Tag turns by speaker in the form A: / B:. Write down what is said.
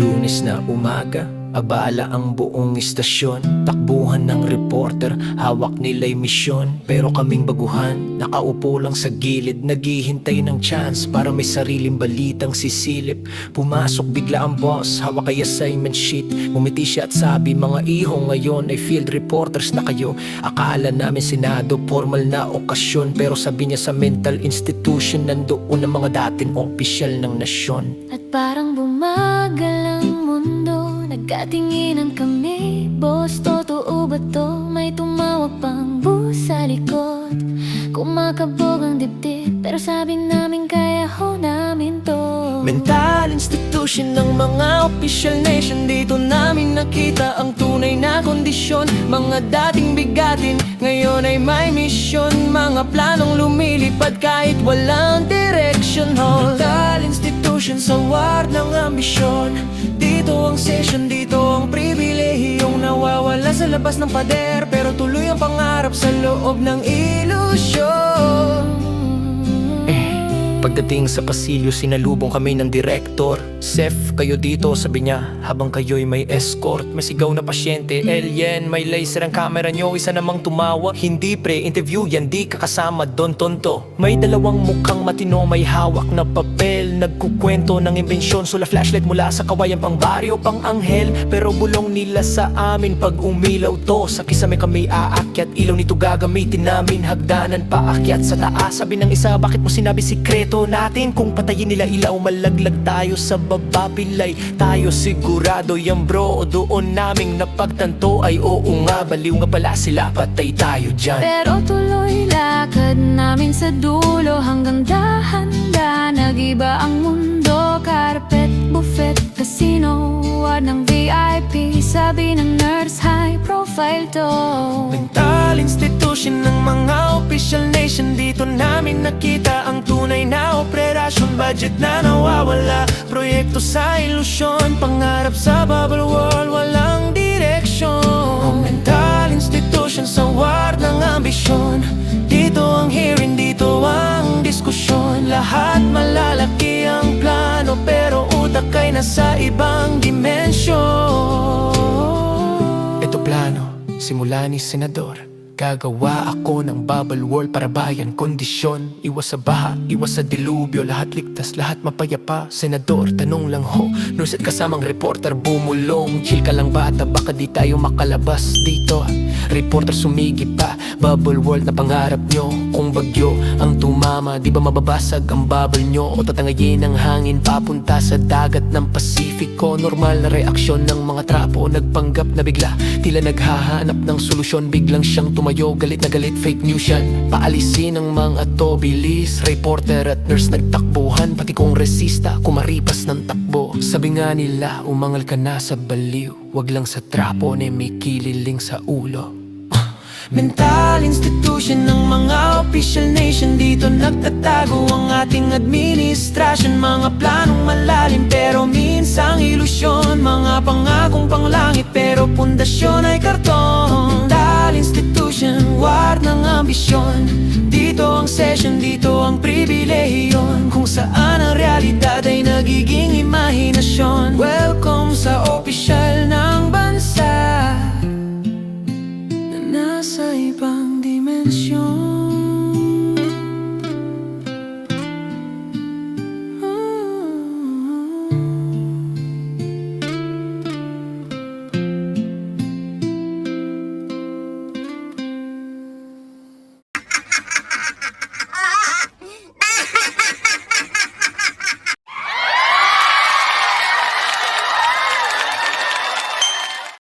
A: Lunes na umaga, abala ang buong istasyon. Takbuhan ng reporter, hawak nila'y misyon. Pero kaming baguhan, nakaupo lang sa gilid, naghihintay ng chance para may sariling balitang sisilip. Pumasok bigla ang boss, hawak ay assignment sheet. Ngumiti siya at sabi, mga iho, ngayon ay field reporters na kayo. Akala namin senado, formal na okasyon. Pero sabi niya sa mental institution, nandoon ang mga dating opisyal ng nasyon.
B: At parang bumagal ang mundo, nagkatinginan kami. Boss, totoo ba to? May tumawag pang bus sa likod. Kumakabog ang dibdib, pero sabi namin kaya ho namin to.
A: Mental institution ng mga official nation. Dito namin nakita ang tunay na kondisyon. Mga dating bigatin, ngayon ay may misyon. Mga planong lumilipad kahit walang direction. Mental institution sa war ng ambisyon. Dito ang session, dito ang pribilehiyong nawawala sa labas ng pader, pero tuloy ang pangarap sa loob ng ilusyon. Pagdating sa pasilyo, sinalubong kami ng direktor. Sef, kayo dito, sabi niya, habang kayo'y may escort. May sigaw na pasyente, alien, may laser ang camera nyo, isa namang tumawa. Hindi pre, interview yan, di kakasama don tonto. May dalawang mukhang matino, may hawak na papel. Nagkukwento ng imbensyon, sula flashlight mula sa kawayan pang baryo, pang anghel. Pero bulong nila sa amin pag umilaw to. Sa kisame kami aakyat, ilaw nito gagamitin namin. Hagdanan paakyat sa taas, sabi ng isa, bakit mo sinabi sikreto natin? Kung patayin nila ilaw, malaglag tayo sa baba, pilay tayo sigurado yan bro. O doon naming napagtanto ay oo nga, baliw nga pala sila, patay tayo dyan.
B: Pero tuloy lakad namin sa dulo, hanggang dahan-dahan nag-iba ang mundo. Carpet, buffet, casino, ward ng VIP. Sabi ng nurse, high profile to.
A: Mental institution ng mga official nation. Dito namin nakita ang tunay na operasyon. Budget na nawawala, proyekto sa ilusyon. Pangarap sa bubble world, walang direksyon. Mental institution sa war ng ambisyon. Dito ang hearing, dito ang diskusyon. Lahat malalaki ang plano, pero utak ay nasa ibang dimensyon. Ito plano, simula ni senador. Gagawa ako ng bubble world para bayan kondisyon. Iwas sa baha, iwas sa dilubyo, lahat ligtas, lahat mapayapa. Senador, tanong lang ho, nurse at kasamang reporter bumulong. Chill ka lang bata, baka di tayo makalabas dito. Reporter sumigi pa, bubble world na pangarap nyo. Kung bagyo ang tumama, di ba mababasag ang bubble nyo? O tatangayin ang hangin papunta sa dagat ng Pasifiko. Normal na reaksyon ng mga trapo, nagpanggap na bigla, tila naghahanap ng solusyon. Biglang siyang tumayo, galit na galit, fake news yan. Paalisin ang mga to, bilis. Reporter at nurse nagtakbuhan, pati kongresista kumaripas ng takbo. Sabi nga nila, umangal ka na sa baliw, wag lang sa trapo na may kililing sa ulo. Mental institution ng mga official nation. Dito nagtatago ang ating administrasyon. Mga planong malalim pero minsang ilusyon. Mga pangakong panglangit pero pundasyon ay karton. Mental institution, war ng ambisyon. Dito ang session, dito ang pribilehiyon. Kung saan ang realidad ay nagiging imahinasyon. Welcome sa opisyal ng bansa, nasa ibang dimensyon.